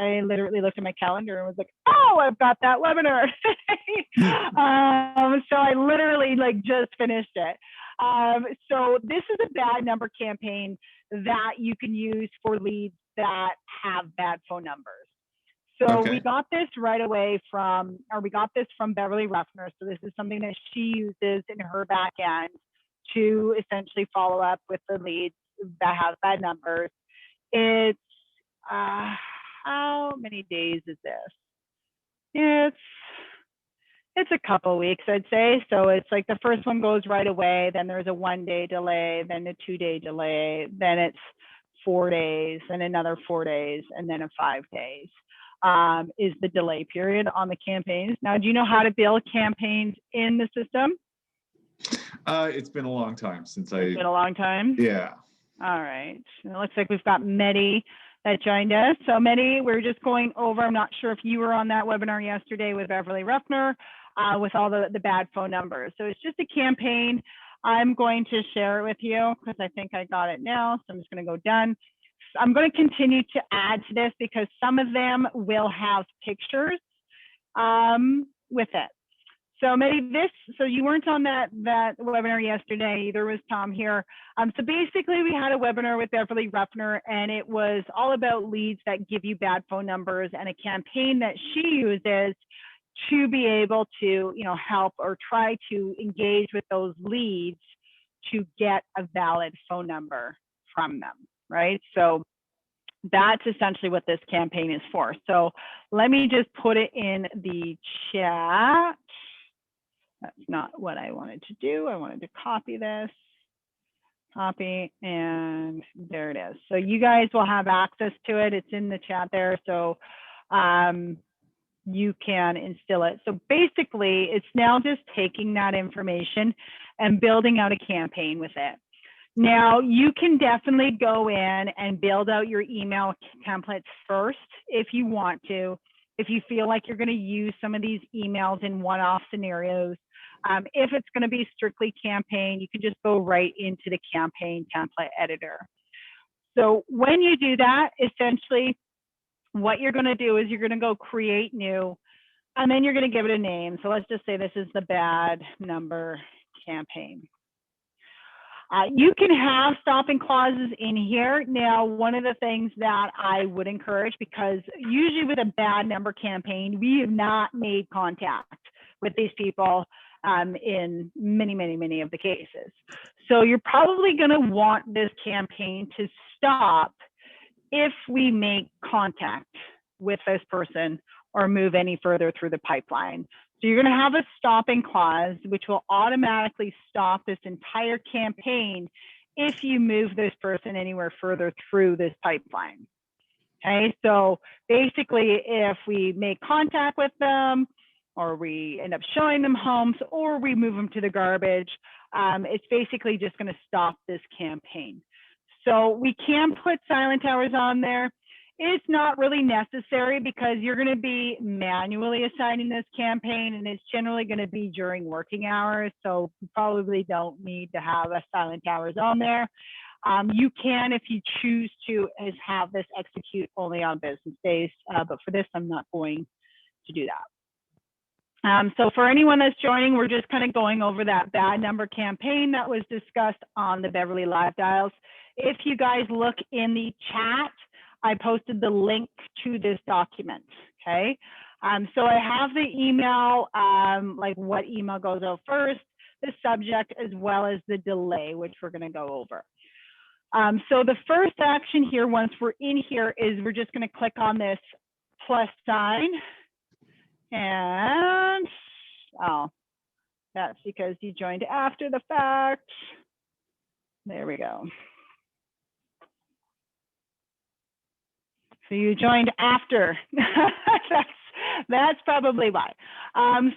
I literally looked at my calendar and was like, oh, I've got that webinar. So I literally like just finished it. So this is a bad number campaign that you can use for leads that have bad phone numbers. So we got this right away from Beverly Ruffner. So this is something that she uses in her back end to essentially follow up with the leads that have bad numbers. It's how many days is this? It's a couple weeks, I'd say. So it's like the first one goes right away, then there's a 1-day delay, then a 2-day delay, then it's 4 days, and another 4 days, and then a 5 days is the delay period on the campaigns. Now, do you know how to build campaigns in the system? It's been a long time since It's been a long time? Yeah. All right. It looks like we've got Mehdi that joined us. So Mehdi, we're just going over, I'm not sure if you were on that webinar yesterday with Beverly Ruffner with all the bad phone numbers. So it's just a campaign. I'm going to share it with you because I think I got it now. So I'm just going to go done. I'm going to continue to add to this because some of them will have pictures with it. So maybe so you weren't on that webinar yesterday, either was Tom here. So basically we had a webinar with Beverly Ruffner and it was all about leads that give you bad phone numbers and a campaign that she uses to be able to, help or try to engage with those leads to get a valid phone number from them, right? So that's essentially what this campaign is for. So let me just put it in the chat. That's not what I wanted to do. I wanted to copy this, and there it is. So you guys will have access to it. It's in the chat there. So you can instill it. So basically it's now just taking that information and building out a campaign with it. Now you can definitely go in and build out your email templates first if you want to. If you feel like you're going to use some of these emails in one-off scenarios, if it's going to be strictly campaign, you can just go right into the campaign template editor. So when you do that, essentially what you're going to do is you're going to go create new, and then you're going to give it a name. So let's just say this is the bad number campaign. You can have stopping clauses in here. Now, one of the things that I would encourage, because usually with a bad number campaign, we have not made contact with these people in many of the cases. So you're probably going to want this campaign to stop if we make contact with this person or move any further through the pipeline. So you're going to have a stopping clause, which will automatically stop this entire campaign if you move this person anywhere further through this pipeline. Okay, so basically if we make contact with them, or we end up showing them homes, or we move them to the garbage, it's basically just going to stop this campaign. So we can put silent hours on there. It's not really necessary because you're going to be manually assigning this campaign, and it's generally going to be during working hours. So you probably don't need to have a silent hours on there. You can, if you choose to, have this execute only on business days. But for this, I'm not going to do that. So for anyone that's joining, we're just kind of going over that bad number campaign that was discussed on the Beverly Live Dials. If you guys look in the chat, I posted the link to this document, okay? So I have the email, like what email goes out first, the subject, as well as the delay, which we're gonna go over. So the first action here, once we're in here, is we're just gonna click on this plus sign. And, oh, that's because you joined after the fact. There we go. So you joined after. That's probably why.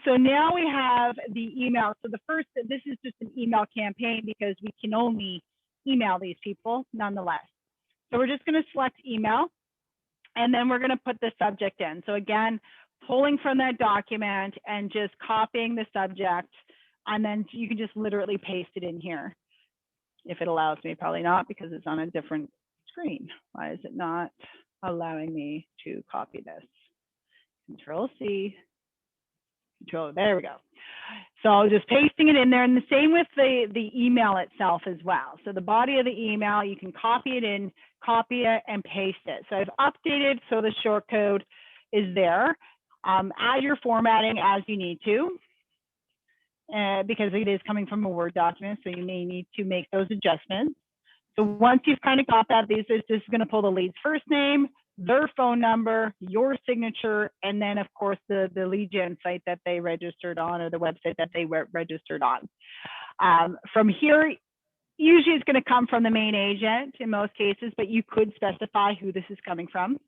So now we have the email. So the first, this is just an email campaign because we can only email these people nonetheless. So we're just going to select email, and then we're going to put the subject in. So again, pulling from that document and just copying the subject, and then you can just literally paste it in here. If it allows me, probably not, because it's on a different screen. Why is it not? allowing me to copy this. Control C, Control, there we go. So just pasting it in there, and the same with the email itself as well. So the body of the email, you can copy it in, copy it and paste it. So I've updated so the short code is there. Add your formatting as you need to, because it is coming from a Word document, so you may need to make those adjustments. So once you've kind of got that, this is going to pull the lead's first name, their phone number, your signature, and then of course the lead gen site that they registered on, or the website that they were registered on. From here, usually it's going to come from the main agent in most cases, but you could specify who this is coming from.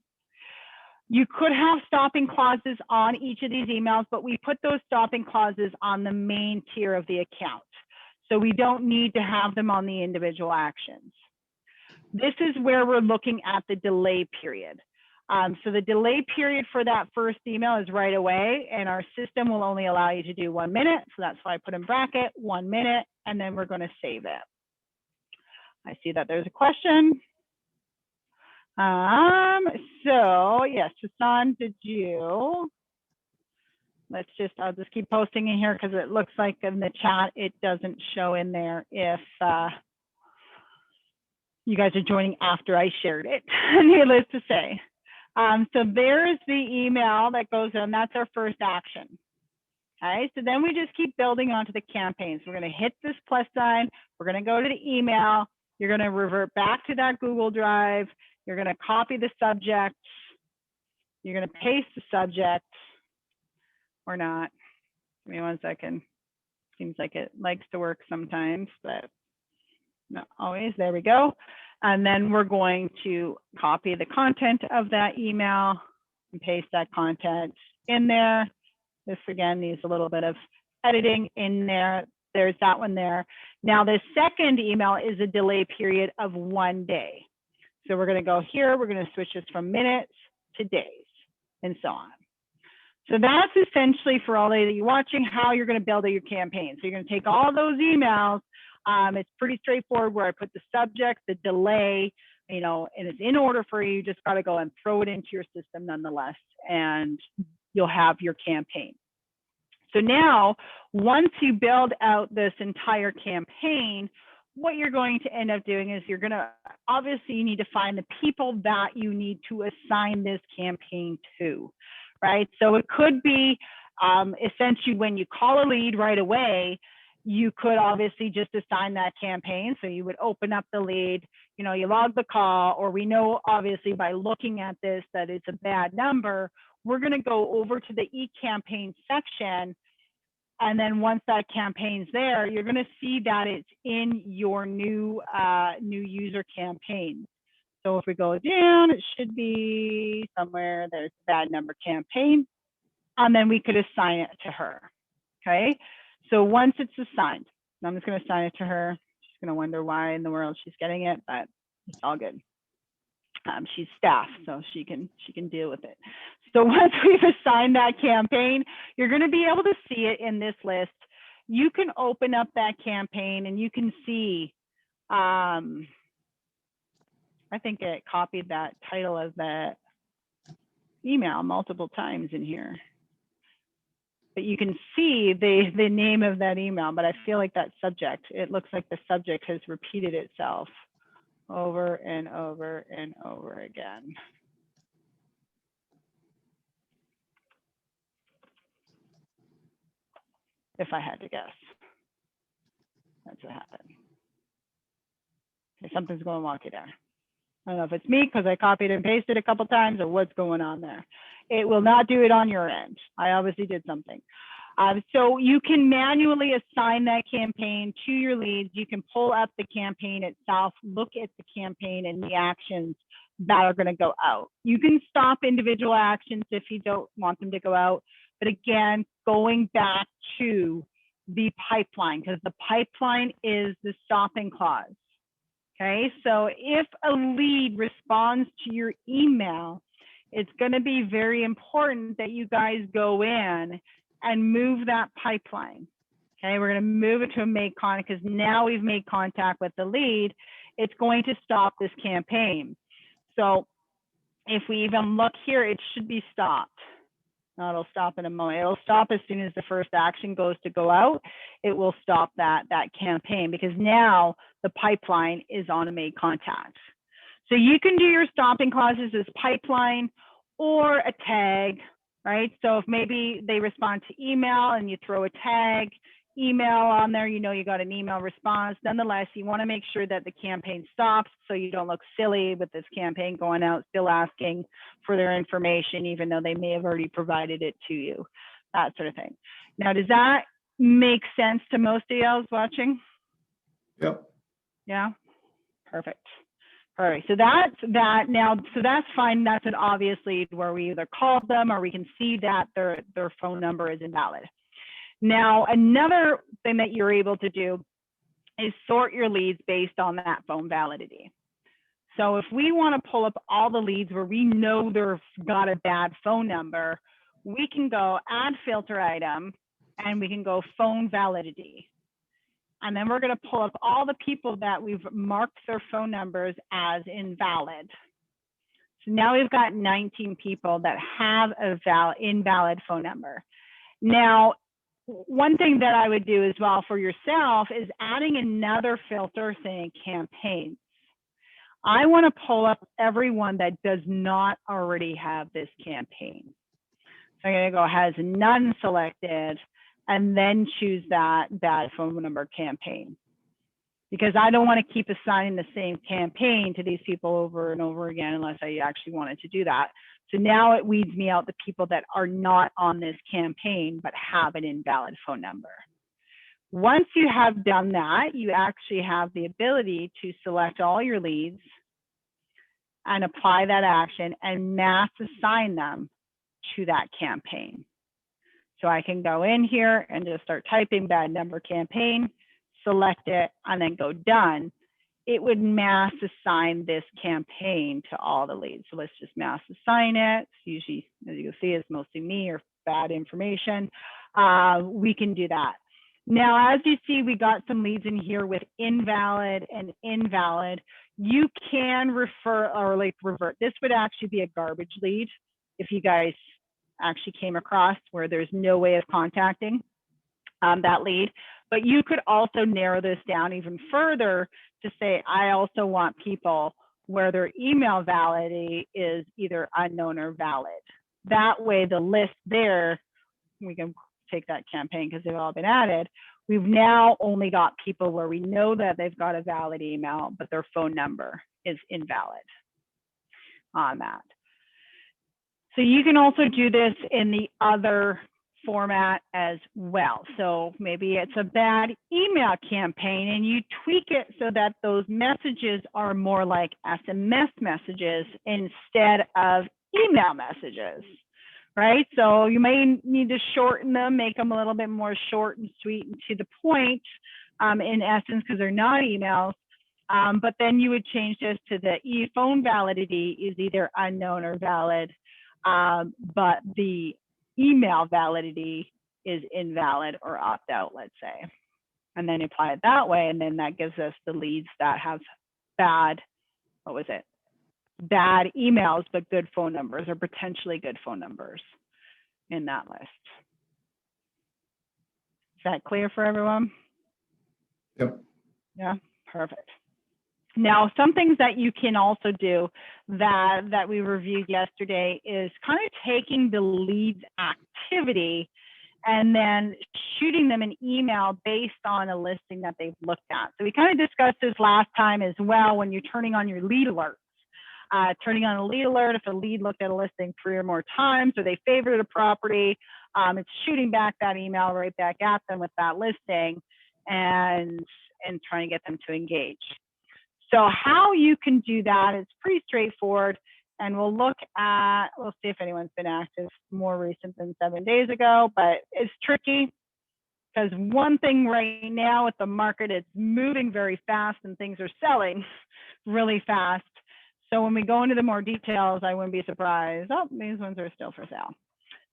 You could have stopping clauses on each of these emails, but we put those stopping clauses on the main tier of the account. So we don't need to have them on the individual actions. This is where we're looking at the delay period. So the delay period for that first email is right away, and our system will only allow you to do 1 minute. So that's why I put in bracket 1 minute, and then we're going to save it. I see that there's a question. So yes, Hassan, did you? I'll just keep posting in here because it looks like in the chat it doesn't show in there if you guys are joining after I shared it, needless to say. So there's the email that goes in, that's our first action. Okay, so then we just keep building onto the campaigns. We're gonna hit this plus sign, we're gonna go to the email, you're gonna revert back to that Google Drive, you're gonna copy the subject, you're gonna paste the subject, or not. Give me 1 second. Seems like it likes to work sometimes, but not always. There we go. And then we're going to copy the content of that email and paste that content in there. This again needs a little bit of editing in there. There's that one there. Now the second email is a delay period of 1 day. So we're going to go here. We're going to switch this from minutes to days and so on. So that's essentially, for all of you watching, how you're going to build your campaign. So you're going to take all those emails. It's pretty straightforward where I put the subject, the delay, you know, and it's in order for you. You just got to go and throw it into your system nonetheless, and you'll have your campaign. So now, once you build out this entire campaign, what you're going to end up doing is you're going to, obviously you need to find the people that you need to assign this campaign to, right? So it could be essentially when you call a lead right away, you could obviously just assign that campaign. So you would open up the lead, you know, you log the call, or we know obviously by looking at this that it's a bad number. We're going to go over to the eCampaign section. And then once that campaign's there, you're going to see that it's in your new user campaign. So if we go down, it should be somewhere, there's a bad number campaign, and then we could assign it to her. Okay, so once it's assigned, I'm just going to assign it to her. She's going to wonder why in the world she's getting it, but it's all good. She's staff, so she can deal with it. So once we've assigned that campaign, you're going to be able to see it in this list. You can open up that campaign and you can see, I think it copied that title of the email multiple times in here. But you can see the name of that email, but I feel like that subject, it looks like the subject has repeated itself over and over and over again. If I had to guess, that's what happened. Okay, something's going wonky there. I don't know if it's me because I copied and pasted a couple times or what's going on there. It will not do it on your end. I obviously did something. So you can manually assign that campaign to your leads. You can pull up the campaign itself, look at the campaign and the actions that are going to go out. You can stop individual actions if you don't want them to go out. But again, going back to the pipeline, because the pipeline is the stopping clause. Okay, so if a lead responds to your email, it's going to be very important that you guys go in and move that pipeline. Okay, we're going to move it to a make contact because now we've made contact with the lead. It's going to stop this campaign. So if we even look here, it should be stopped. No, it'll stop in a moment. It'll stop as soon as the first action goes to go out. It will stop that campaign, because now the pipeline is automate contacts. So you can do your stopping clauses as pipeline or a tag, right? So if maybe they respond to email and you throw a tag email on there, you know you got an email response. Nonetheless, you want to make sure that the campaign stops so you don't look silly with this campaign going out still asking for their information, even though they may have already provided it to you, that sort of thing. Now, does that make sense to most of y'all watching? Yep. Yeah, perfect. All right, so that's that now. So that's fine. That's an obvious lead where we either called them or we can see that their phone number is invalid. Now, another thing that you're able to do is sort your leads based on that phone validity. So if we want to pull up all the leads where we know they've got a bad phone number, we can go add filter item and we can go phone validity. And then we're going to pull up all the people that we've marked their phone numbers as invalid. So now we've got 19 people that have a invalid phone number. Now, one thing that I would do as well for yourself is adding another filter saying campaigns. I want to pull up everyone that does not already have this campaign. So I'm going to go has none selected and then choose that bad phone number campaign, because I don't want to keep assigning the same campaign to these people over and over again unless I actually wanted to do that. So now it weeds me out the people that are not on this campaign but have an invalid phone number. Once you have done that, you actually have the ability to select all your leads and apply that action and mass assign them to that campaign. So I can go in here and just start typing bad number campaign, select it, and then go done. It would mass assign this campaign to all the leads. So let's just mass assign it. It's usually, as you can see, it's mostly me or bad information. We can do that. Now, as you see, we got some leads in here with invalid and invalid. You can refer or like revert. This would actually be a garbage lead if you guys actually came across where there's no way of contacting that lead. But you could also narrow this down even further to say, I also want people where their email validity is either unknown or valid. That way, the list there, we can take that campaign because they've all been added. We've now only got people where we know that they've got a valid email, but their phone number is invalid on that. So you can also do this in the other format as well. So maybe it's a bad email campaign and you tweak it so that those messages are more like SMS messages instead of email messages, right? So you may need to shorten them, make them a little bit more short and sweet and to the point in essence, because they're not emails. But then you would change this to the phone validity is either unknown or valid, but the email validity is invalid or opt out, let's say, and then apply it that way. And then that gives us the leads that have bad, bad emails, but good phone numbers or potentially good phone numbers in that list. Is that clear for everyone? Yep. Yeah, perfect. Now, some things that you can also do that we reviewed yesterday is kind of taking the leads activity and then shooting them an email based on a listing that they've looked at. So we kind of discussed this last time as well when you're turning on your lead alerts. Turning on a lead alert, if a lead looked at a listing 3 or more times or they favored a property, it's shooting back that email right back at them with that listing and trying to get them to engage. So how you can do that is pretty straightforward. And we'll see if anyone's been active more recent than 7 days ago, but it's tricky because one thing right now with the market, it's moving very fast and things are selling really fast. So when we go into the more details, I wouldn't be surprised. Oh, these ones are still for sale.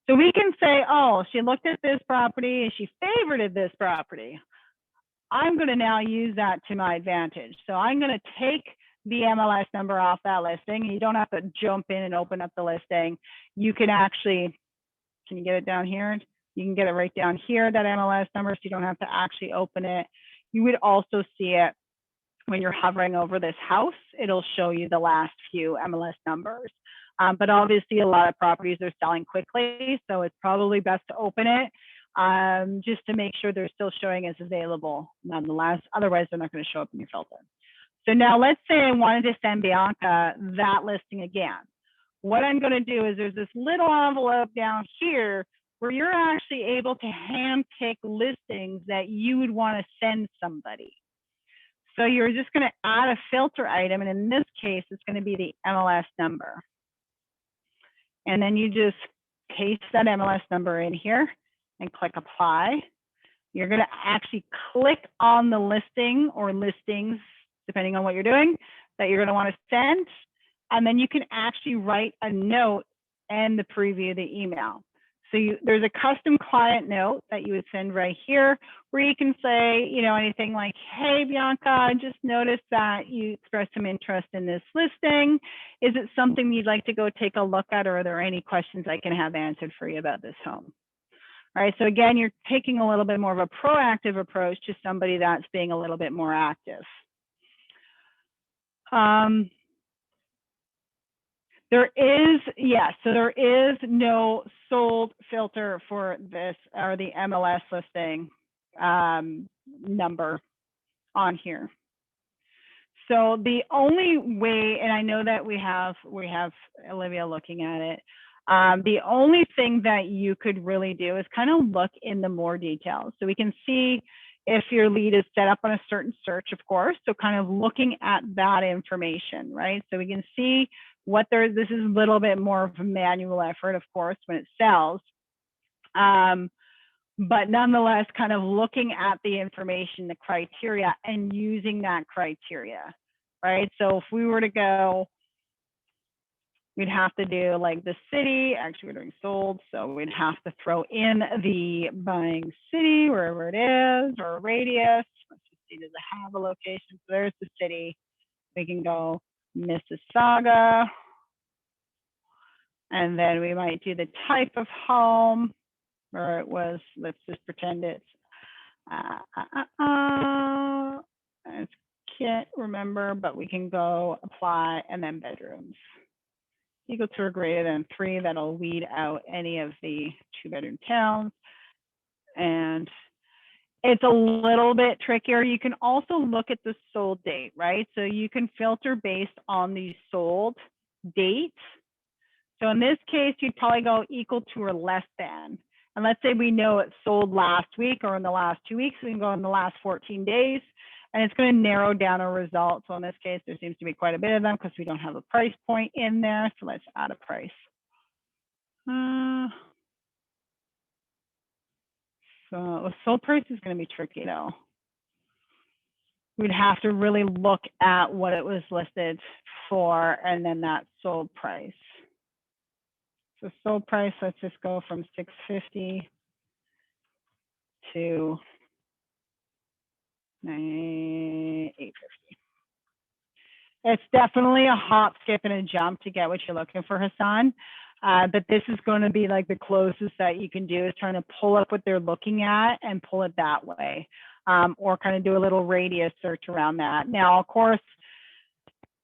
So we can say, oh, she looked at this property and she favorited this property. I'm going to now use that to my advantage. So I'm going to take the MLS number off that listing. You don't have to jump in and open up the listing. You can actually, can you get it down here? You can get it right down here, that MLS number, so you don't have to actually open it. You would also see it when you're hovering over this house. It'll show you the last few MLS numbers. But obviously a lot of properties are selling quickly, so it's probably best to open it just to make sure they're still showing as available nonetheless. Otherwise, they're not going to show up in your filter. So now let's say I wanted to send Bianca that listing again. What I'm going to do is there's this little envelope down here where you're actually able to hand pick listings that you would want to send somebody. So you're just going to add a filter item, and in this case, it's going to be the MLS number. And then you just paste that MLS number in here and click apply. You're going to actually click on the listing or listings, depending on what you're doing, that you're going to want to send. And then you can actually write a note and the preview the email. So there's a custom client note that you would send right here where you can say, you know, anything like, hey, Bianca, I just noticed that you expressed some interest in this listing. Is it something you'd like to go take a look at, or are there any questions I can have answered for you about this home? All right, so again, you're taking a little bit more of a proactive approach to somebody that's being a little bit more active. There is, yes, so there is no sold filter for this or the MLS listing number on here. So the only way, and I know that we have Olivia looking at it, the only thing that you could really do is kind of look in the more details. So we can see if your lead is set up on a certain search, of course, so kind of looking at that information, right? So we can see what this is a little bit more of a manual effort, of course, when it sells. But nonetheless, kind of looking at the information, the criteria, and using that criteria, right? So if we were to go, we'd have to do like the city, actually we're doing sold, so we'd have to throw in the buying city, wherever it is, or a radius. Let's just see, does it have a location? So there's the city. We can go Mississauga. And then we might do the type of home, or it was, let's just pretend it's, I can't remember, but we can go apply and then bedrooms. Equal to or greater than 3, that'll weed out any of the 2-bedroom towns. And it's a little bit trickier. You can also look at the sold date, right? So you can filter based on the sold date. So in this case, you'd probably go equal to or less than. And let's say we know it sold last week or in the last 2 weeks, we can go in the last 14 days, and it's going to narrow down our results. So in this case, there seems to be quite a bit of them because we don't have a price point in there. So let's add a price. So the sold price is going to be tricky though. We'd have to really look at what it was listed for and then that sold price. So sold price, let's just go from 650 to 850. It's definitely a hop, skip, and a jump to get what you're looking for, Hassan. But this is going to be like the closest that you can do is trying to pull up what they're looking at and pull it that way, or kind of do a little radius search around that. Now, of course,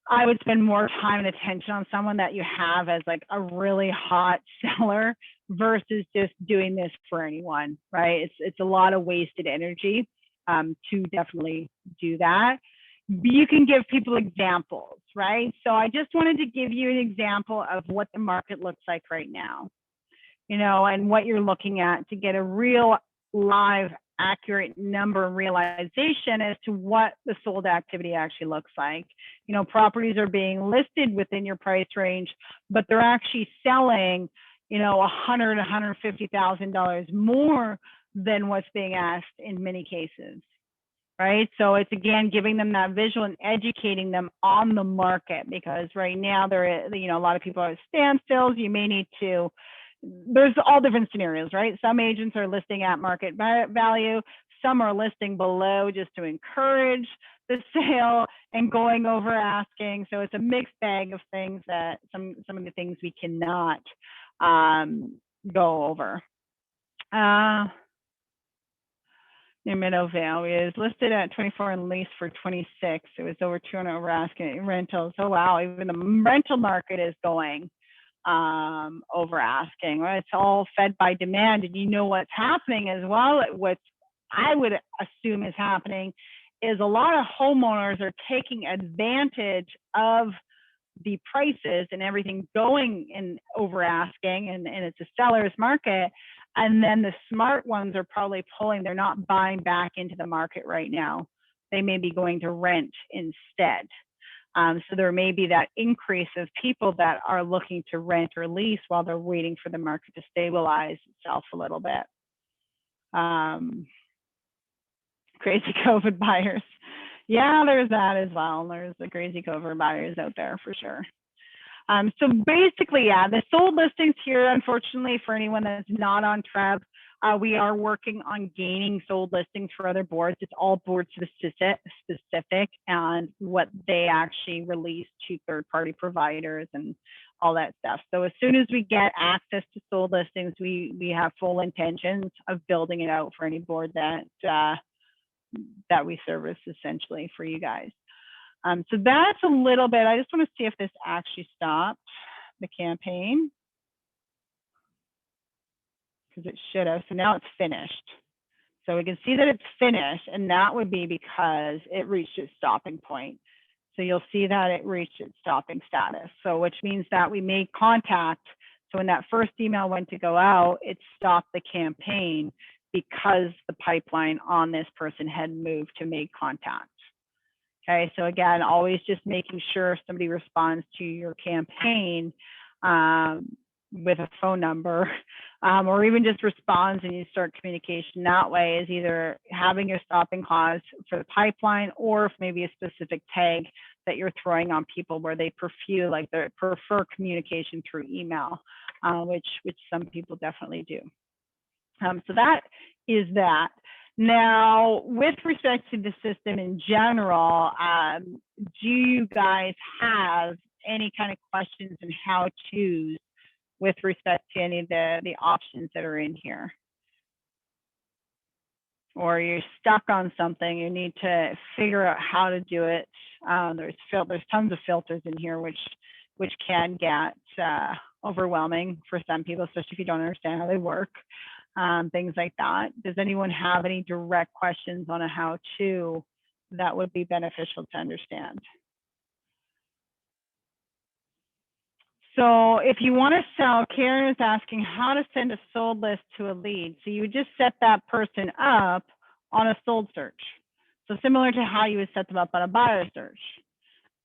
I would spend more time and attention on someone that you have as like a really hot seller versus just doing this for anyone, right? It's a lot of wasted energy to definitely do that. You can give people examples, right? So I just wanted to give you an example of what the market looks like right now, you know, and what you're looking at to get a real live, accurate number and realization as to what the sold activity actually looks like. You know, properties are being listed within your price range, but they're actually selling, you know, $100,000, $150,000 more than what's being asked in many cases. Right. So it's, again, giving them that visual and educating them on the market, because right now there is, you know, a lot of people are at standstills. You may need to, there's all different scenarios, right? Some agents are listing at market value. Some are listing below just to encourage the sale and going over asking. So it's a mixed bag of things that some of the things we cannot go over. New Meadowvale is listed at 24 and leased for 26. It was over 200 over asking rentals. Oh wow, even the rental market is going over asking. Right? It's all fed by demand. And you know what's happening as well? What I would assume is happening is a lot of homeowners are taking advantage of the prices and everything going in over asking, and it's a seller's market. And then the smart ones are probably pulling, they're not buying back into the market right now. They may be going to rent instead. So there may be that increase of people that are looking to rent or lease while they're waiting for the market to stabilize itself a little bit. Crazy COVID buyers. Yeah, there's that as well. There's the crazy COVID buyers out there for sure. So basically, yeah, the sold listings here, unfortunately, for anyone that's not on TREB, we are working on gaining sold listings for other boards. It's all board specific and what they actually release to third-party providers and all that stuff. So as soon as we get access to sold listings, we have full intentions of building it out for any board that we service essentially for you guys. So that's a little bit. I just want to see if this actually stopped the campaign, because it should have. So now it's finished. So we can see that it's finished, and that would be because it reached its stopping point. So you'll see that it reached its stopping status. So which means that we made contact. So when that first email went to go out, it stopped the campaign because the pipeline on this person had moved to make contact. Okay, so again, always just making sure somebody responds to your campaign with a phone number, or even just responds and you start communication that way, is either having your stopping clause for the pipeline, or if maybe a specific tag that you're throwing on people where they prefer communication through email, which some people definitely do. So that is that. Now, with respect to the system in general, do you guys have any kind of questions and how-tos with respect to any of the options that are in here? Or you're stuck on something, you need to figure out how to do it. There's tons of filters in here, which can get overwhelming for some people, especially if you don't understand how they work. Things like that. Does anyone have any direct questions on a how-to that would be beneficial to understand? So if you want to sell, Karen is asking how to send a sold list to a lead. So you would just set that person up on a sold search. So similar to how you would set them up on a buyer search.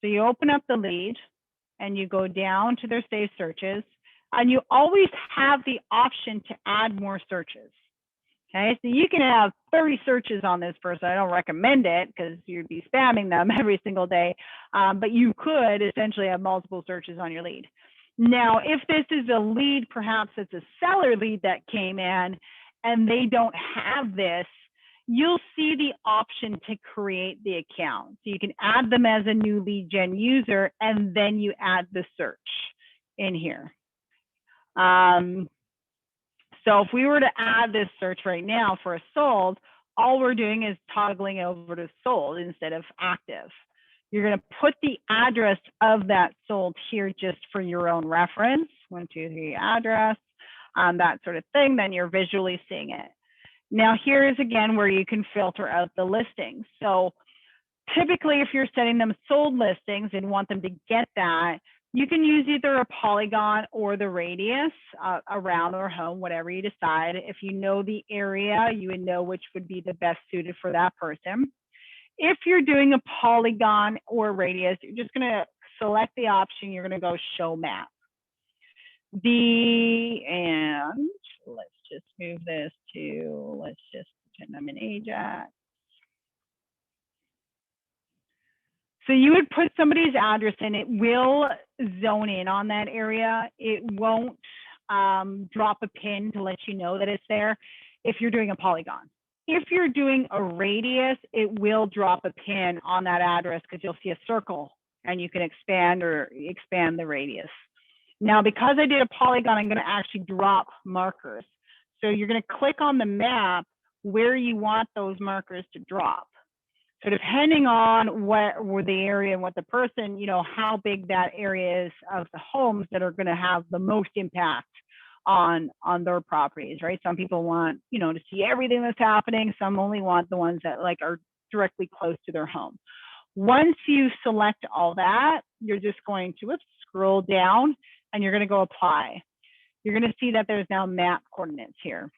So you open up the lead and you go down to their saved searches. And you always have the option to add more searches. Okay, so you can have 30 searches on this person. I don't recommend it because you'd be spamming them every single day, but you could essentially have multiple searches on your lead. Now, if this is a lead, perhaps it's a seller lead that came in and they don't have this, you'll see the option to create the account. So you can add them as a new lead gen user, and then you add the search in here. So if we were to add this search right now for a sold, all we're doing is toggling over to sold instead of active. You're going to put the address of that sold here just for your own reference. 123 address, that sort of thing. Then you're visually seeing it. Now here is again where you can filter out the listings. So typically if you're setting them sold listings and want them to get that, you can use either a polygon or the radius around their home, whatever you decide. If you know the area, you would know which would be the best suited for that person. If you're doing a polygon or radius, you're just going to select the option. You're going to go show map. And let's just move this to, let's just pretend I'm in Ajax. So you would put somebody's address in, it will zone in on that area. It won't drop a pin to let you know that it's there if you're doing a polygon. If you're doing a radius, it will drop a pin on that address because you'll see a circle and you can expand the radius. Now, because I did a polygon, I'm going to actually drop markers. So you're going to click on the map where you want those markers to drop. So depending on where the area and what the person, how big that area is of the homes that are going to have the most impact on their properties, right? Some people want, to see everything that's happening. Some only want the ones that are directly close to their home. Once you select all that, you're just going to scroll down and you're going to go apply. You're going to see that there's now map coordinates here.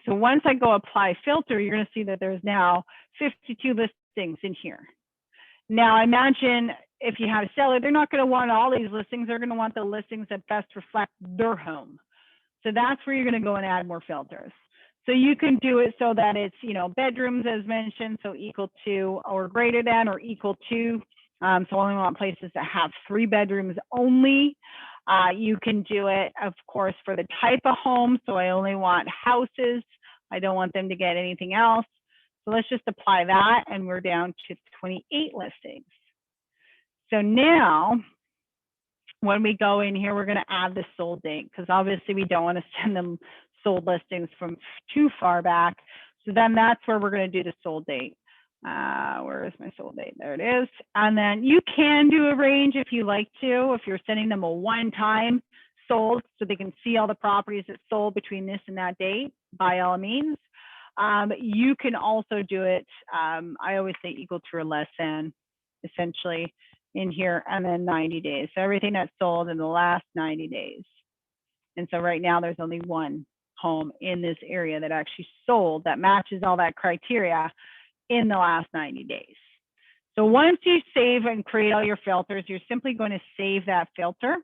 So once I go apply filter, you're going to see that there's now 52 listings in here. Now, I imagine if you have a seller, they're not going to want all these listings. They're going to want the listings that best reflect their home. So that's where you're going to go and add more filters. So you can do it so that it's, bedrooms as mentioned, so equal to or greater than or equal to. So I only want places that have 3 bedrooms only. You can do it, of course, for the type of home. So I only want houses. I don't want them to get anything else. So let's just apply that, and we're down to 28 listings. So now, when we go in here, we're going to add the sold date because obviously we don't want to send them sold listings from too far back. So then that's where we're going to do the sold date. Where is my sold date? There it is. And then you can do a range if you like to, if you're sending them a one-time sold so they can see all the properties that sold between this and that date, by all means. You can also do it, I always say equal to or less than, essentially, in here, and then 90 days. So everything that's sold in the last 90 days. And so right now there's only one home in this area that actually sold that matches all that criteria in the last 90 days. So once you save and create all your filters, you're simply going to save that filter.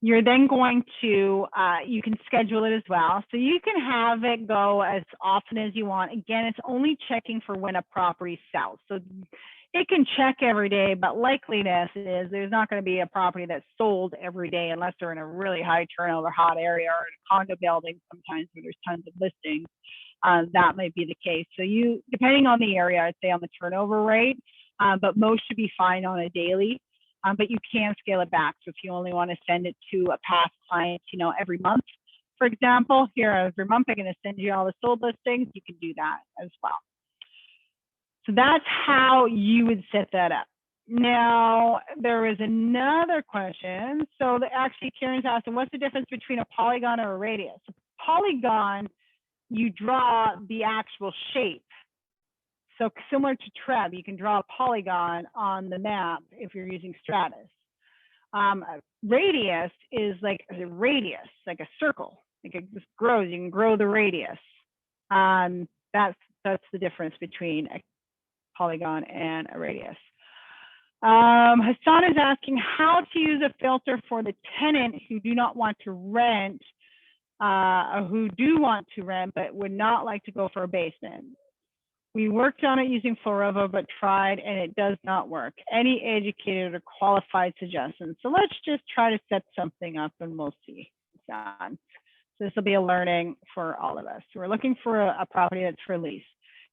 You're then going to, you can schedule it as well. So you can have it go as often as you want. Again, it's only checking for when a property sells. So it can check every day, but likeliness is there's not going to be a property that's sold every day unless they're in a really high turnover hot area or in a condo building sometimes where there's tons of listings. That might be the case. So you, depending on the area, I'd say on the turnover rate, but most should be fine on a daily. But you can scale it back. So if you only want to send it to a past client, every month, for example, here every month, I'm going to send you all the sold listings. You can do that as well. So that's how you would set that up. Now, there is another question. So actually, Karen's asking, what's the difference between a polygon or a radius? A polygon, you draw the actual shape. So similar to Treb, you can draw a polygon on the map if you're using Stratus. Radius is like a radius, like a circle. Like it just grows. You can grow the radius. That's the difference between a polygon and a radius. Hassan is asking how to use a filter for the tenant who do not want to rent, or who do want to rent but would not like to go for a basement. We worked on it using Florovo, but tried and it does not work. Any educated or qualified suggestions? So let's just try to set something up and we'll see. So this will be a learning for all of us. So we're looking for a property that's for lease.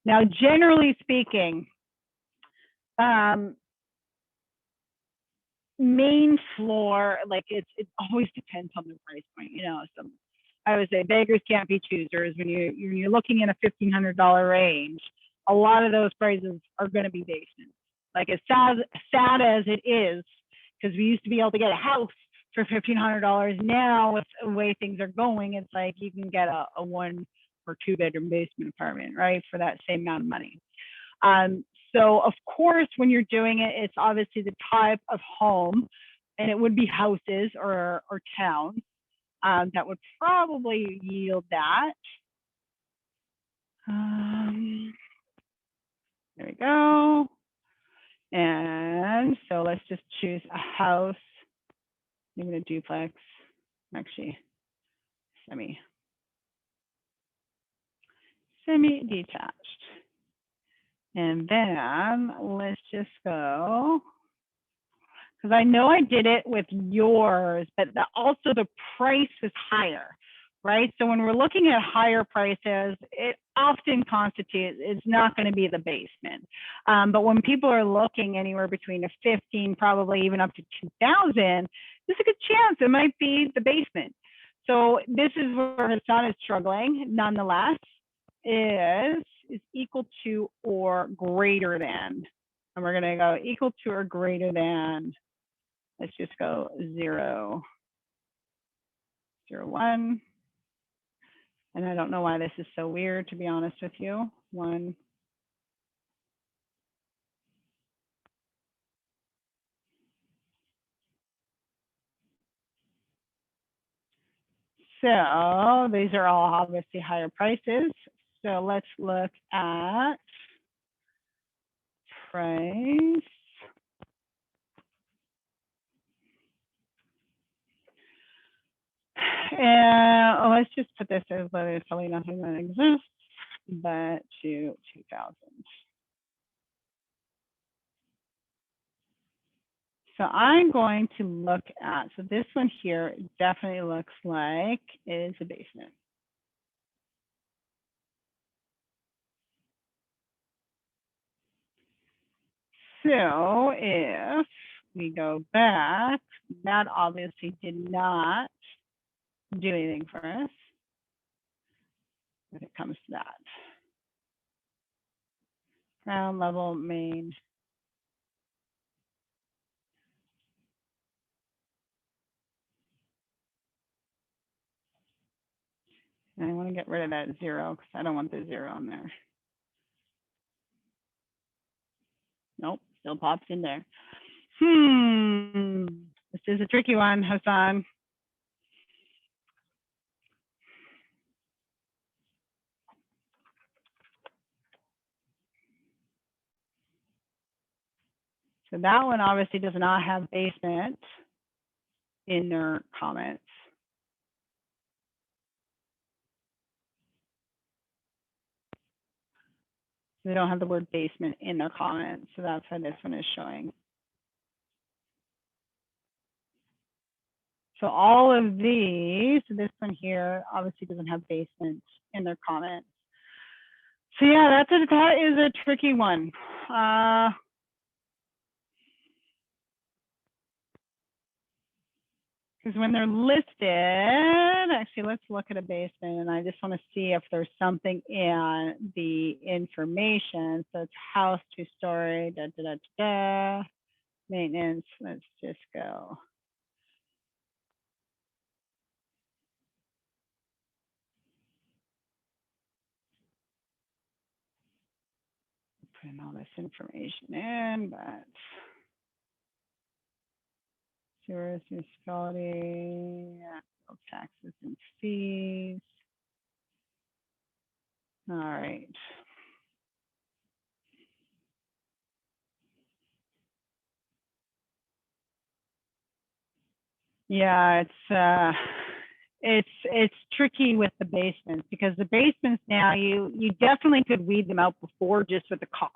Now, generally speaking, main floor, like it always depends on the price point, So I would say beggars can't be choosers. When you're looking in a $1,500 range, a lot of those prices are going to be basements. Like as sad as it is, because we used to be able to get a house for $1,500. Now, with the way things are going, it's like you can get a 1 or 2 bedroom basement apartment, right, for that same amount of money. So of course, when you're doing it, it's obviously the type of home, and it would be houses or towns that would probably yield that. There we go. And so let's just choose a house, maybe a duplex, actually semi-detached. And then let's just go, because I know I did it with yours, but also the price was higher, right? So when we're looking at higher prices, it often constitutes, it's not going to be the basement. But when people are looking anywhere between a 15, probably even up to 2,000, there's a good chance it might be the basement. So this is where Hassan is struggling. Nonetheless, is equal to or greater than. And we're going to go equal to or greater than. Let's just go 0, 0, 1. And I don't know why this is so weird, to be honest with you. 1. So these are all obviously higher prices. So let's look at price. And let's just put this as there's probably nothing that exists, but to 2,000. So I'm going to look at, so this one here definitely looks like is a basement. So if we go back, that obviously did not do anything for us when it comes to that. Ground level main. And I want to get rid of that 0 because I don't want the 0 on there. Nope, still pops in there. This is a tricky one, Hassan. So that one obviously does not have basement in their comments. They don't have the word basement in their comments, so that's why this one is showing. So all of these, so this one here obviously doesn't have basement in their comments. So yeah, that is a tricky one. Because when they're listed, actually, let's look at a basement, and I just want to see if there's something in the information. So it's house, 2-story, da da da da, maintenance. Let's just go. Putting all this information in, but sewers, municipality, taxes and fees. All right. Yeah, it's tricky with the basements because the basements now you definitely could weed them out before just with the cost.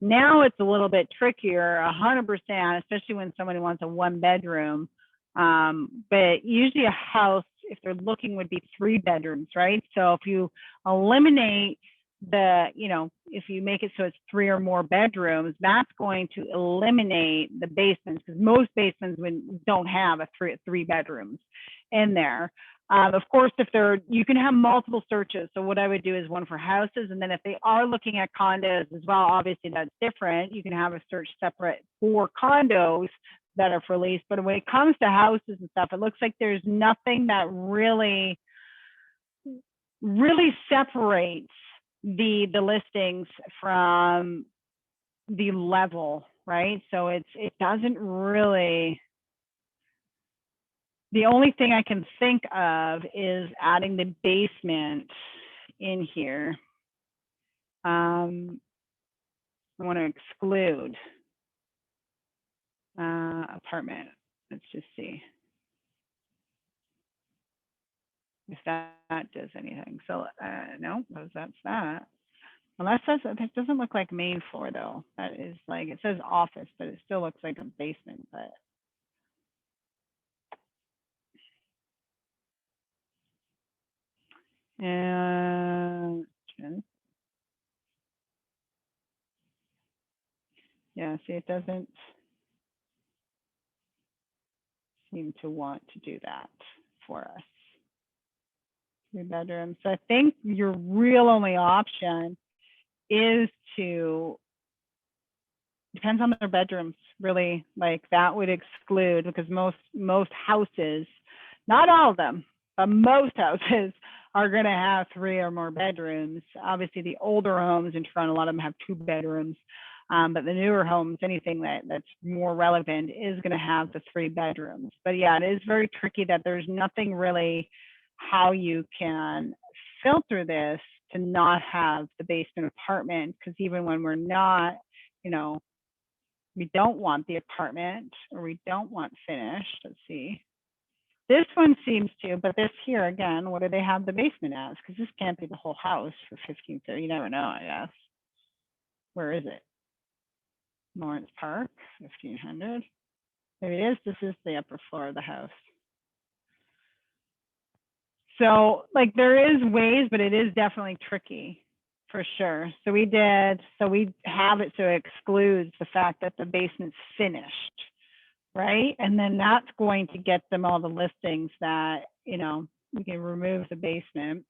Now it's a little bit trickier, 100%, especially when somebody wants a 1-bedroom. But usually a house, if they're looking, would be 3 bedrooms, right? So if you eliminate the, if you make it so it's 3 or more bedrooms, that's going to eliminate the basements because most basements don't have a 3 bedrooms in there. Of course, if you can have multiple searches. So what I would do is one for houses, and then if they are looking at condos as well, obviously that's different. You can have a search separate for condos that are for lease. But when it comes to houses and stuff, it looks like there's nothing that really separates the listings from the level, right? So it doesn't really. The only thing I can think of is adding the basement in here. I want to exclude apartment. Let's just see if that does anything. So no, that's that. Unless that doesn't look like main floor though. That is like, it says office, but it still looks like a basement. But And yeah, see, it doesn't seem to want to do that for us. 3 bedrooms. So I think your real only option is to, depends on their bedrooms, really. Like that would exclude, because most houses, not all of them, but most houses are going to have 3 or more bedrooms. Obviously, the older homes in Toronto, a lot of them have 2 bedrooms. But the newer homes, anything that's more relevant is going to have the 3 bedrooms. But yeah, it is very tricky that there's nothing really how you can filter this to not have the basement apartment, because even when we're not, you know, we don't want the apartment or we don't want finished. Let's see. This one seems to, but this here again, what do they have the basement as? Because this can't be the whole house for 1530. You never know, I guess. Where is it? Lawrence Park, 1500. Maybe it is. This is the upper floor of the house. So like there is ways, but it is definitely tricky for sure. So we have it so it excludes the fact that the basement's finished, right? And then that's going to get them all the listings that, you know, we can remove the basement,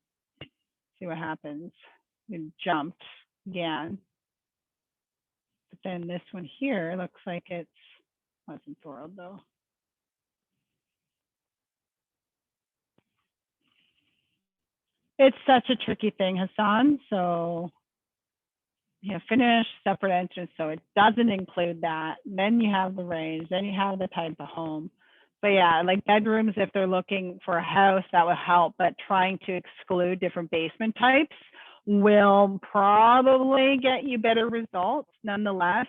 see what happens. It jumped again. But then this one here looks like it's wasn't Thorold though. It's such a tricky thing, Hassan. So you know, finish, separate entrance, so it doesn't include that. Then you have the range, then you have the type of home. But yeah, like bedrooms, if they're looking for a house, that would help. But trying to exclude different basement types will probably get you better results nonetheless.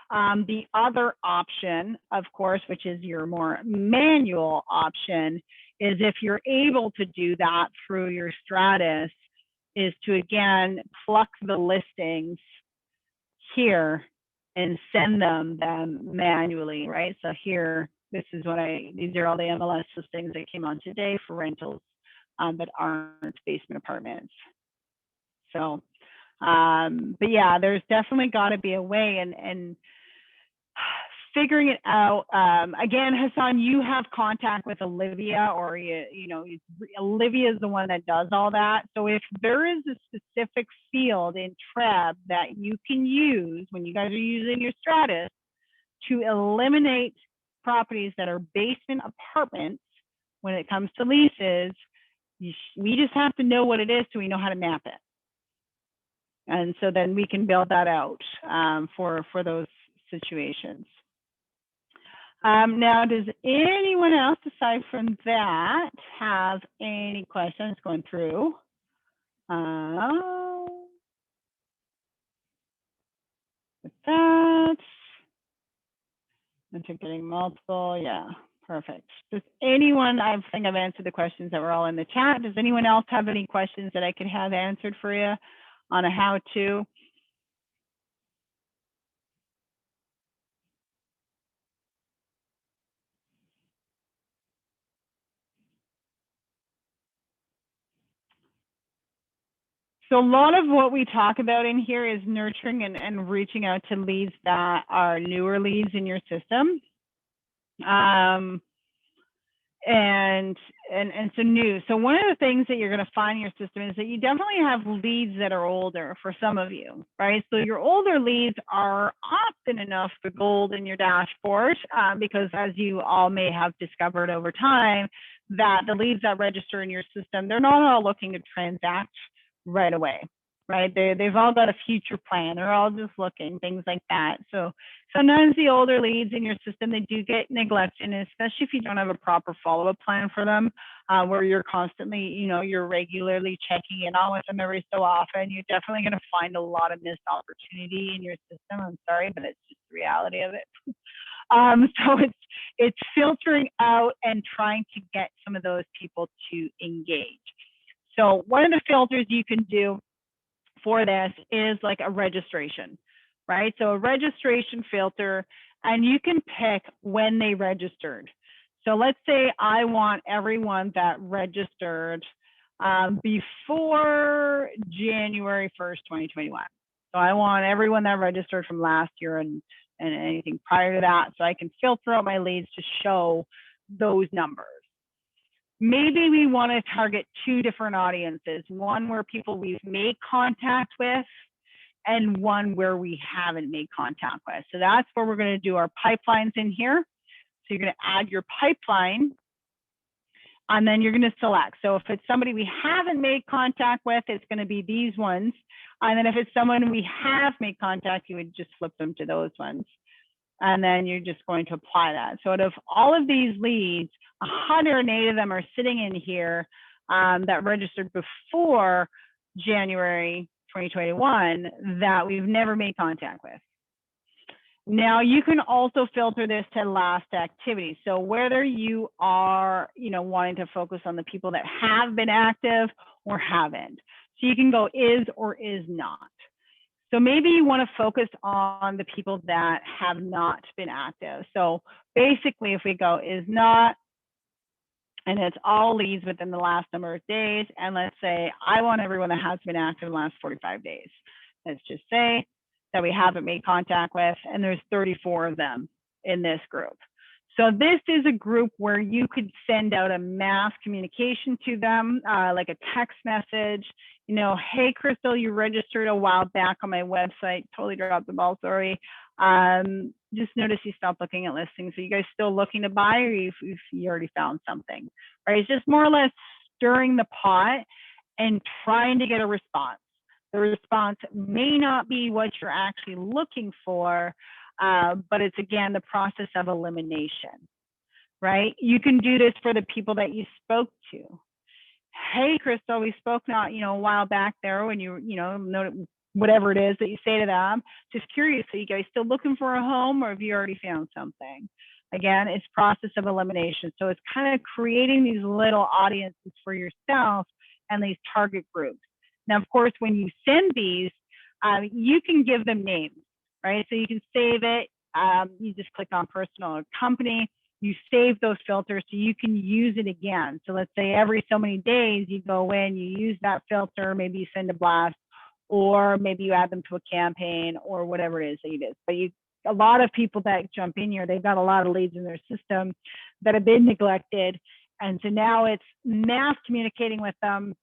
The other option, of course, which is your more manual option, is if you're able to do that through your Stratus, is to again pluck the listings here and send them manually, right? So here, these are all the MLS listings that came on today for rentals that aren't basement apartments. So, but yeah, there's definitely got to be a way, and figuring it out. Again, Hassan, you have contact with Olivia, or Olivia is the one that does all that. So if there is a specific field in TREB that you can use when you guys are using your Stratus to eliminate properties that are basement apartments when it comes to leases, we just have to know what it is so we know how to map it. And so then we can build that out for those situations. Now, does anyone else, aside from that, have any questions going through? With that, into getting multiple, yeah, perfect. Does anyone, I think I've answered the questions that were all in the chat. Does anyone else have any questions that I could have answered for you on a how-to? So a lot of what we talk about in here is nurturing and reaching out to leads that are newer leads in your system. And so new. So one of the things that you're going to find in your system is that you definitely have leads that are older for some of you, right? So your older leads are often enough the gold in your dashboard because as you all may have discovered over time, that the leads that register in your system, they're not all looking to transact right away, right? They've all got a future plan. They're all just looking, things like that. So sometimes the older leads in your system, they do get neglected, and especially if you don't have a proper follow-up plan for them, where you're constantly, you're regularly checking in on with them every so often, you're definitely going to find a lot of missed opportunity in your system. I'm sorry, but it's just the reality of it. So it's filtering out and trying to get some of those people to engage. So one of the filters you can do for this is like a registration, right? So a registration filter, and you can pick when they registered. So let's say I want everyone that registered before January 1st, 2021. So I want everyone that registered from last year and anything prior to that, so I can filter out my leads to show those numbers. Maybe we want to target two different audiences, one where people we've made contact with and one where we haven't made contact with. So that's where we're going to do our pipelines in here. So you're going to add your pipeline, and then you're going to select. So if it's somebody we haven't made contact with, it's going to be these ones. And then if it's someone we have made contact, you would just flip them to those ones. And then you're just going to apply that. So out of all of these leads, 108 of them are sitting in here that registered before January 2021 that we've never made contact with. Now you can also filter this to last activity. So whether you are, wanting to focus on the people that have been active or haven't. So you can go is or is not. So maybe you want to focus on the people that have not been active. So basically, if we go is not, and it's all leads within the last number of days, and let's say I want everyone that has been active in the last 45 days. Let's just say that we haven't made contact with, and there's 34 of them in this group. So this is a group where you could send out a mass communication to them, like a text message, hey, Crystal, you registered a while back on my website, totally dropped the ball, sorry. Just noticed you stopped looking at listings. Are you guys still looking to buy, or you already found something, right? It's just more or less stirring the pot and trying to get a response. The response may not be what you're actually looking for, but it's, again, the process of elimination, right? You can do this for the people that you spoke to. Hey, Crystal, we spoke not, a while back there when you, whatever it is that you say to them. Just curious, are you guys still looking for a home, or have you already found something? Again, it's process of elimination. So it's kind of creating these little audiences for yourself and these target groups. Now, of course, when you send these, you can give them names, right? So you can save it. You just click on personal or company. You save those filters so you can use it again. So let's say every so many days you go in, you use that filter, maybe you send a blast, or maybe you add them to a campaign, or whatever it is that you do. But a lot of people that jump in here, they've got a lot of leads in their system that have been neglected. And so now it's mass communicating with them.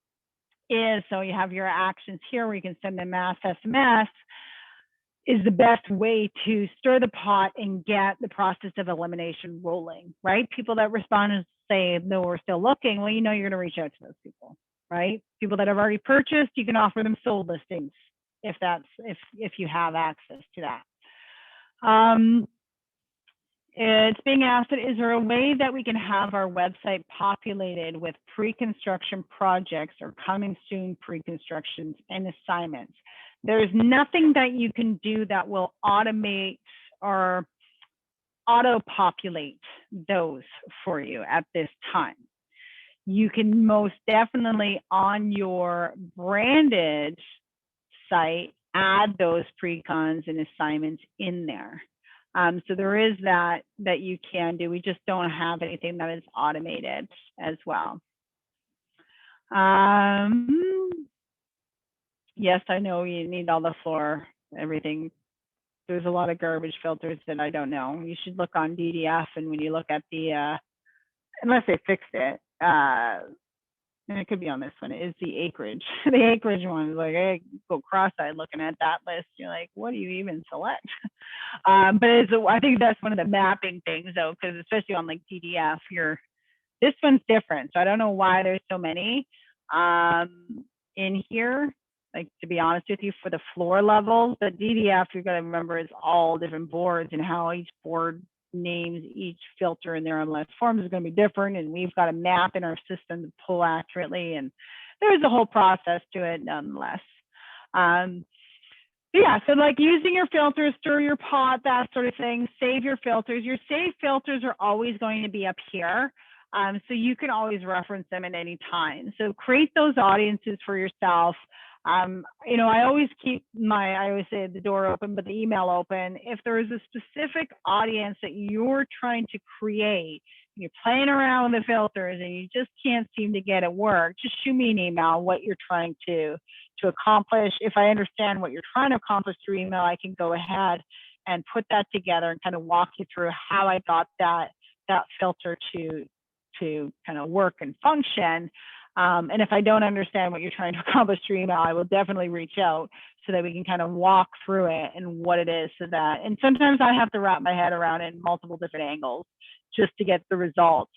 So you have your actions here where you can send them mass SMS, is the best way to stir the pot and get the process of elimination rolling, right? People that respond and say, no, we're still looking, well, you're going to reach out to those people, right? People that have already purchased, you can offer them sold listings if you have access to that. It's being asked, is there a way that we can have our website populated with pre-construction projects or coming soon pre-constructions and assignments? There's nothing that you can do that will automate or auto-populate those for you at this time. You can most definitely on your branded site add those pre-cons and assignments in there. So there is that you can do. We just don't have anything that is automated as well. Yes, I know you need all the floor, everything. There's a lot of garbage filters that I don't know. You should look on DDF, and when you look at the, unless they fixed it, and it could be on this one, is the acreage. The acreage one is like, I go cross-eyed looking at that list. You're like, what do you even select? But I think that's one of the mapping things, though, because especially on like DDF, this one's different. So I don't know why there's so many in here. Like, to be honest with you, for the floor levels, but DDF, you've got to remember, is all different boards, and how each board names each filter in their MLS forms is going to be different, and we've got a map in our system to pull accurately, and there's a whole process to it nonetheless. Yeah, so like using your filters, stir your pot, that sort of thing, save your filters. Your save filters are always going to be up here, so you can always reference them at any time. So create those audiences for yourself. I always keep I always say the door open, but the email open. If there is a specific audience that you're trying to create, you're playing around with the filters and you just can't seem to get it work, just shoot me an email what you're trying to accomplish. If I understand what you're trying to accomplish through email, I can go ahead and put that together and kind of walk you through how I got that filter to kind of work and function. And if I don't understand what you're trying to accomplish through email, I will definitely reach out so that we can kind of walk through it and what it is, so that, and sometimes I have to wrap my head around it in multiple different angles just to get the results.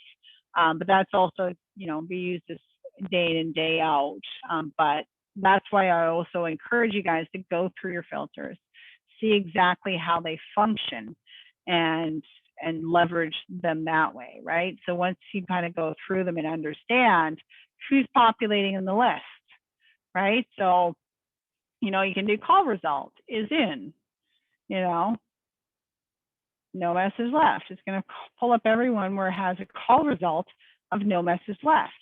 But that's also, we use this day in and day out. But that's why I also encourage you guys to go through your filters, see exactly how they function, and leverage them that way, right? So once you kind of go through them and understand who's populating in the list, right? So, you can do call result is in, no message left. It's going to pull up everyone where it has a call result of no message left.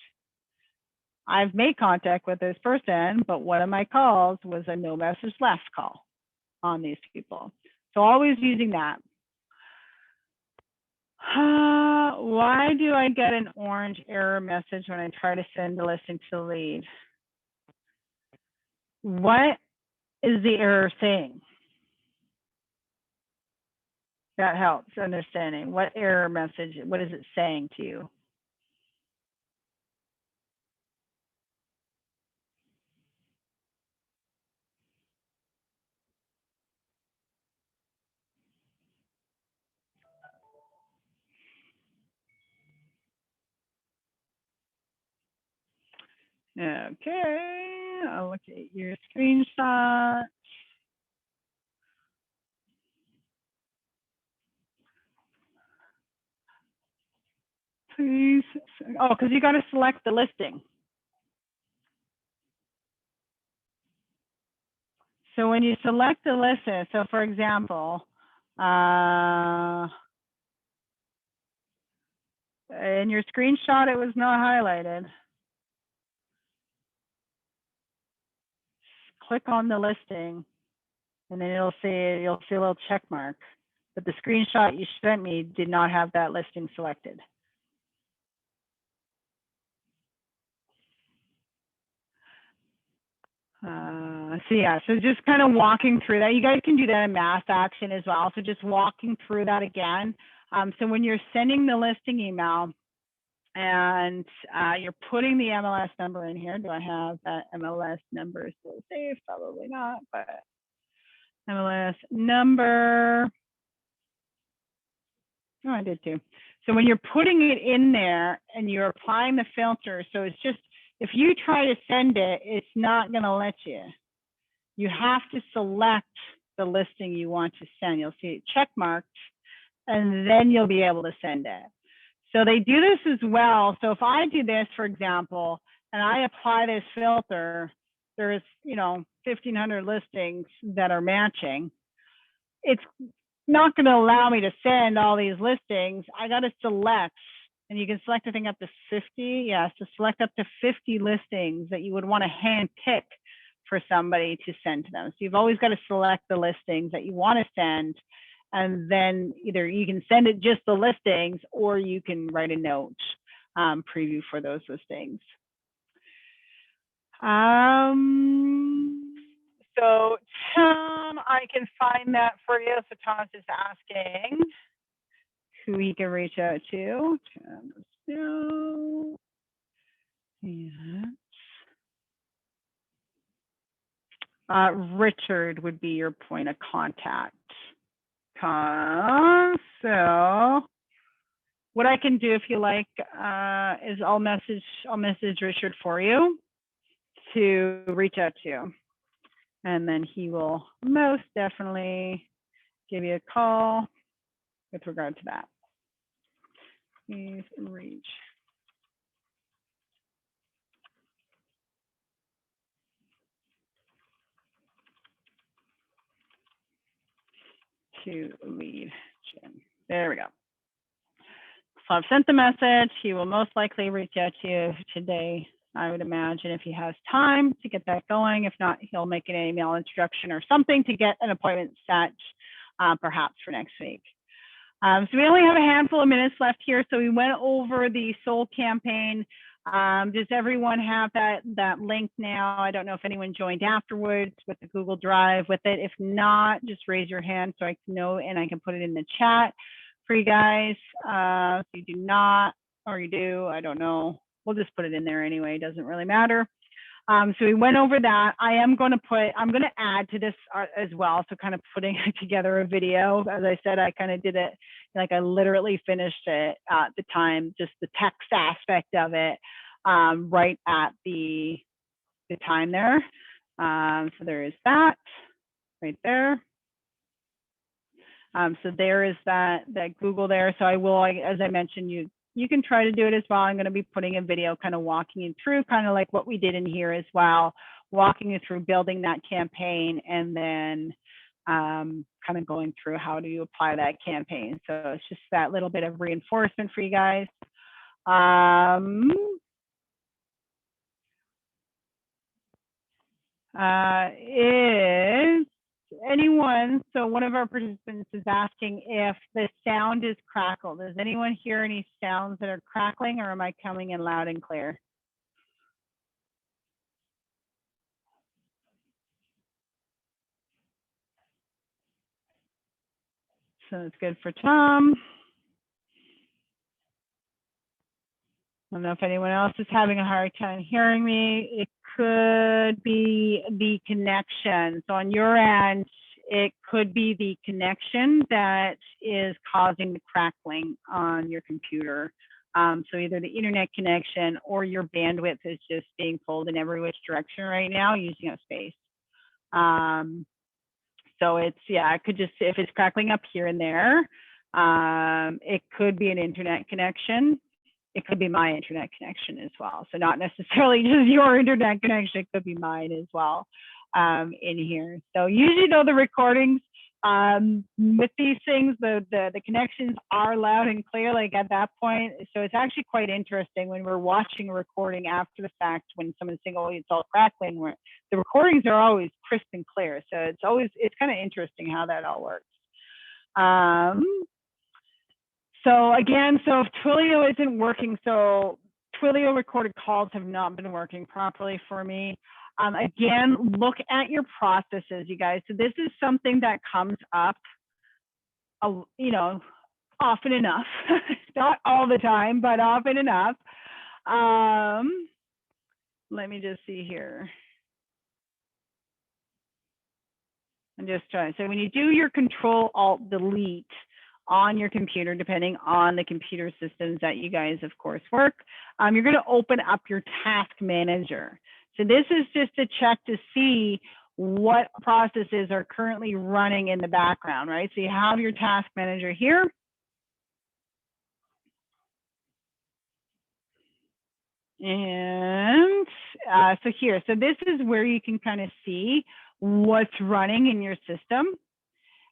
I've made contact with this person, but one of my calls was a no message left call on these people. So always using that. Why do I get an orange error message when I try to send a listing to the lead? What is the error saying? That helps understanding. What error message, what is it saying to you? Okay, I'll look at your screenshot. Please, because you got to select the listing. So when you select the listing, so for example, in your screenshot, it was not highlighted. Click on the listing, and then you'll see a little check mark. But the screenshot you sent me did not have that listing selected. So just kind of walking through that. You guys can do that in mass action as well. So just walking through that again. So when you're sending the listing email and you're putting the MLS number in here, do I have that MLS number still saved? Probably not, but MLS number. Oh, I did too. So when you're putting it in there and you're applying the filter, so it's just, if you try to send it, it's not going to let you. You have to select the listing you want to send. You'll see it check marked, and then you'll be able to send it. So they do this as well. So if I do this, for example, and I apply this filter, there's 1,500 listings that are matching. It's not going to allow me to send all these listings. I got to select, and you can select, I think, up to 50. Yes, to select up to 50 listings that you would want to hand pick for somebody to send to them. So you've always got to select the listings that you want to send, and then either you can send it just the listings, or you can write a note preview for those listings. So Tom, I can find that for you. So Tom's just asking who he can reach out to. Richard would be your point of contact. So what I can do, if you like, is I'll message Richard for you to reach out to you, and then he will most definitely give you a call with regard to that. Please reach to lead Jim. There we go. So I've sent the message. He will most likely reach out to you today, I would imagine, if he has time to get that going. If not, he'll make an email introduction or something to get an appointment set, perhaps for next week. So we only have a handful of minutes left here. So we went over the Soul campaign. Does everyone have that link now? I don't know if anyone joined afterwards with the Google Drive with it. If not, just raise your hand so I can know and I can put it in the chat for you guys. If you do not, or you do, I don't know. We'll just put it in there anyway. It doesn't really matter. So we went over that. I'm going to add to this as well. So kind of putting together a video. As I said, I kind of did it, like I literally finished it at the time, just the text aspect of it, right at the time there. So there is that right there. So there is that Google there. So I will, as I mentioned, you can try to do it as well. I'm going to be putting a video kind of walking you through kind of like what we did in here as well, walking you through building that campaign and then kind of going through how do you apply that campaign. So it's just that little bit of reinforcement for you guys. Is anyone, so one of our participants is asking if the sound is crackled. Does anyone hear any sounds that are crackling, or am I coming in loud and clear? So it's good for Tom. I don't know if anyone else is having a hard time hearing me. It could be the connection. So on your end, it could be the connection that is causing the crackling on your computer. So either the internet connection or your bandwidth is just being pulled in every which direction right now using up space. So it's, yeah, it could just, if it's crackling up here and there, it could be an internet connection. It could be my internet connection as well. So not necessarily just your internet connection, it could be mine as well in here. So usually though the recordings with these things, the connections are loud and clear like at that point. So it's actually quite interesting when we're watching a recording after the fact, when someone's saying, oh, it's all crackling, where the recordings are always crisp and clear. So it's kind of interesting how that all works. So again, so if Twilio isn't working, so Twilio recorded calls have not been working properly for me. Again, look at your processes, you guys. So this is something that comes up, you know, often enough, not all the time, but often enough. Let me just see here. I'm just trying. So when you do your Control-Alt-Delete on your computer, depending on the computer systems that you guys, of course, work, you're going to open up your task manager. So this is just to check to see what processes are currently running in the background, right? So you have your task manager here. And so here, so this is where you can kind of see what's running in your system.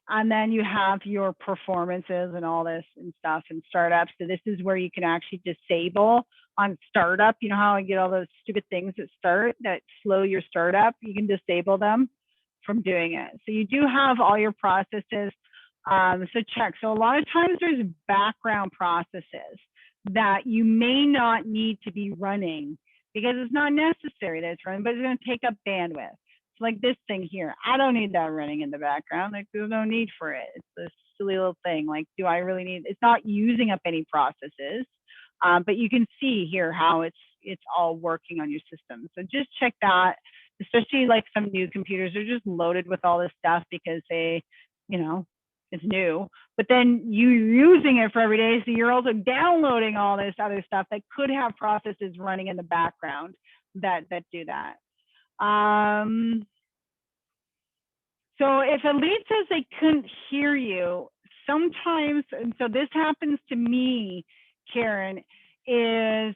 And then you have your performances and all this and stuff and startups. So this is where you can actually disable on startup. You know how I get all those stupid things that slow your startup? You can disable them from doing it. So you do have all your processes. So check. So a lot of times there's background processes that you may not need to be running because it's not necessary that it's running, but it's going to take up bandwidth. Like this thing here, I don't need that running in the background. Like there's no need for it. It's this silly little thing. Like, do I really need? It's not using up any processes, but you can see here how it's all working on your system. So just check that. Especially like some new computers are just loaded with all this stuff because they, you know, it's new. But then you're using it for every day, so you're also downloading all this other stuff that could have processes running in the background that do that. So if a lead says they couldn't hear you, sometimes, and so this happens to me, Karen, is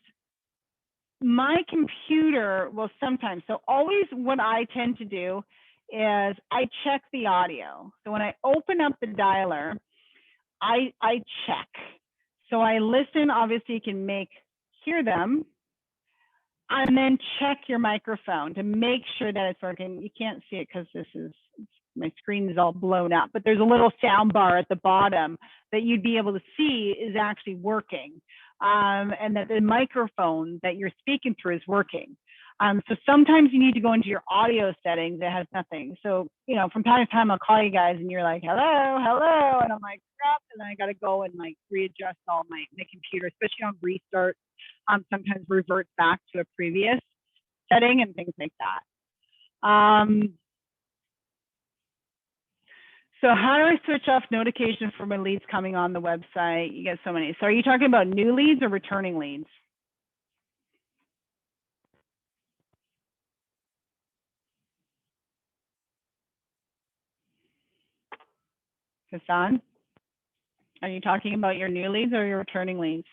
my computer will sometimes, so always what I tend to do is I check the audio. So when I open up the dialer, I check. So I listen, obviously you can hear them, and then check your microphone to make sure that it's working. You can't see it because this is my screen is all blown up, but there's a little sound bar at the bottom that you'd be able to see is actually working, and that the microphone that you're speaking through is working. So sometimes you need to go into your audio settings that has nothing. So, you know, from time to time I'll call you guys and you're like, hello, hello. And I'm like, crap. And then I got to go and like readjust all my computer, especially on restart. Sometimes reverts back to a previous setting and things like that. So how do I switch off notifications for my leads coming on the website? You get so many. So are you talking about new leads or returning leads? Hassan, are you talking about your new leads or your returning leads?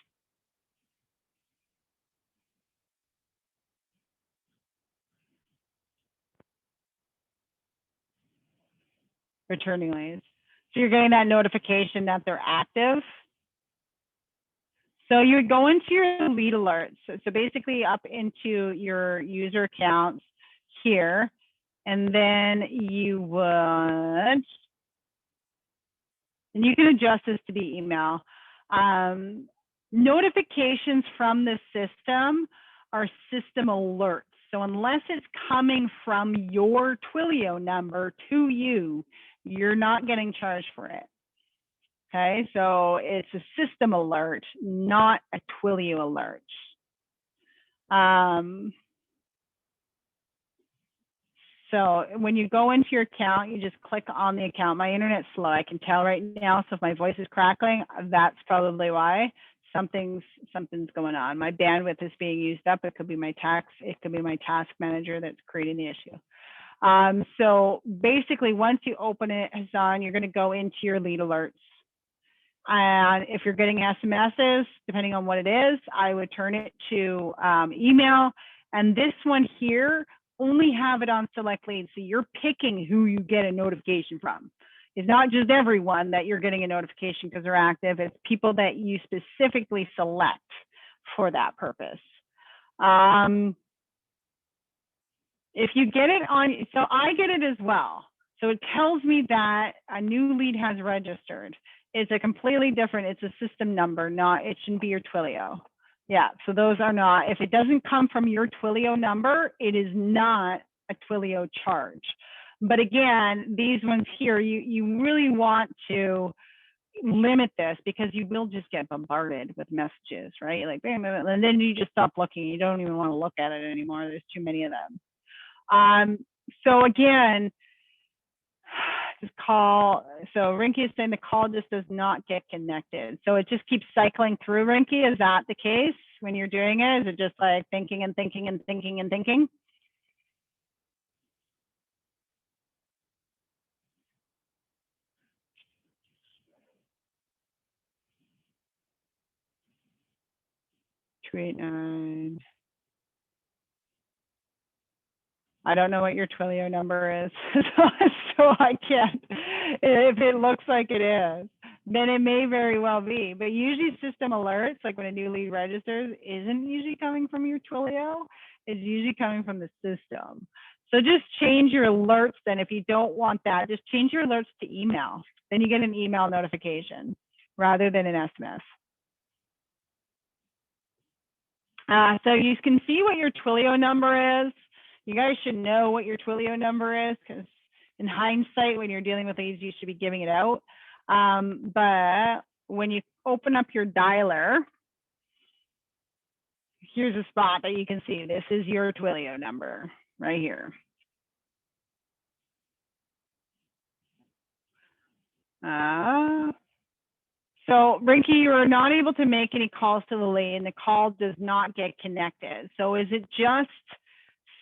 Returning leads. So you're getting that notification that they're active. So you would go into your lead alerts. So basically up into your user accounts here, and then you would, and you can adjust this to be email. Notifications from the system are system alerts. So unless it's coming from your Twilio number to you, you're not getting charged for it. Okay, so it's a system alert, not a Twilio alert. So when you go into your account, you just click on the account. My internet's slow, I can tell right now. So if my voice is crackling, that's probably why. Something's going on. My bandwidth is being used up. It could be my task manager that's creating the issue. So basically, once you open it, Hassan, you're going to go into your lead alerts. And if you're getting SMSs, depending on what it is, I would turn it to email. And this one here, only have it on select leads. So you're picking who you get a notification from. It's not just everyone that you're getting a notification because they're active. It's people that you specifically select for that purpose. If you get it on, so I get it as well. So it tells me that a new lead has registered. It's a completely different, it's a system number, not, it shouldn't be your Twilio. Yeah, so those are not, if it doesn't come from your Twilio number, it is not a Twilio charge. But again, these ones here, you really want to limit this because you will just get bombarded with messages, right? You're like, and then you just stop looking. You don't even want to look at it anymore. There's too many of them. So again, just call. So Rinky is saying the call just does not get connected. So it just keeps cycling through, Rinky. Is that the case when you're doing it? Is it just like thinking and thinking and thinking and thinking? Tweet 9. I don't know what your Twilio number is, so I can't. If it looks like it is, then it may very well be. But usually system alerts, like when a new lead registers, isn't usually coming from your Twilio. It's usually coming from the system. So just change your alerts then. If you don't want that, just change your alerts to email. Then you get an email notification rather than an SMS. So you can see what your Twilio number is. You guys should know what your Twilio number is because in hindsight, when you're dealing with these, you should be giving it out. But when you open up your dialer, here's a spot that you can see. This is your Twilio number right here. So Rinky, you are not able to make any calls to the lead and the call does not get connected. So is it just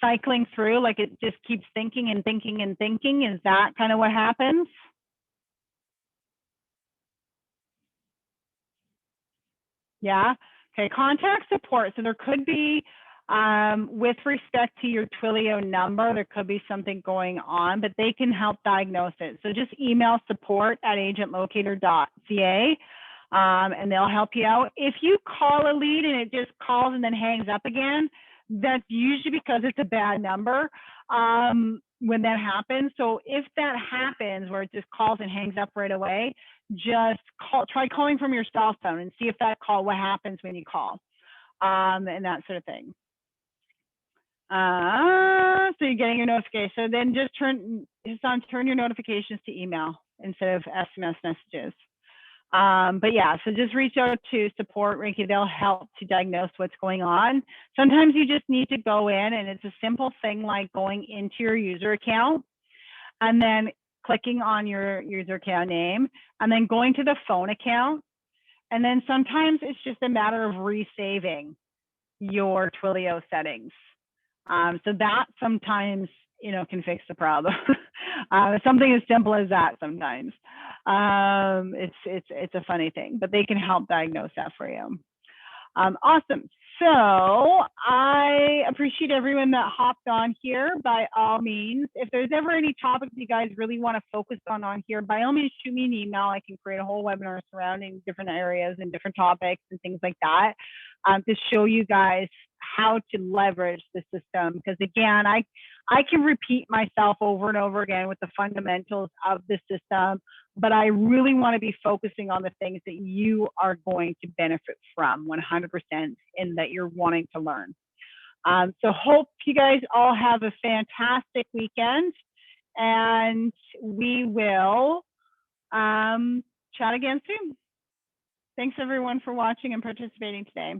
cycling through, like it just keeps thinking and thinking and thinking? Is that kind of what happens? Yeah. Okay. Contact support. So there could be, with respect to your Twilio number, there could be something going on, but they can help diagnose it. So just email support@agentlocator.ca, and they'll help you out. If you call a lead and it just calls and then hangs up again, that's usually because it's a bad number. when that happens. So if that happens where it just calls and hangs up right away, just try calling from your cell phone and see if that call, what happens when you call, and that sort of thing. So you're getting your notification. So then just turn your notifications to email instead of SMS messages. But yeah, so just reach out to support, Rinky. They'll help to diagnose what's going on. Sometimes you just need to go in, and it's a simple thing like going into your user account and then clicking on your user account name and then going to the phone account. And then sometimes it's just a matter of resaving your Twilio settings. So that sometimes, you know, can fix the problem. Something as simple as that sometimes. It's a funny thing, but they can help diagnose that for you. Awesome. So I appreciate everyone that hopped on here. By all means, if there's ever any topics you guys really want to focus on here, by all means, shoot me an email. I can create a whole webinar surrounding different areas and different topics and things like that, to show you guys how to leverage the system. Because again, I can repeat myself over and over again with the fundamentals of the system, but I really want to be focusing on the things that you are going to benefit from 100% and that you're wanting to learn. So hope you guys all have a fantastic weekend, and we will chat again soon. Thanks everyone for watching and participating today.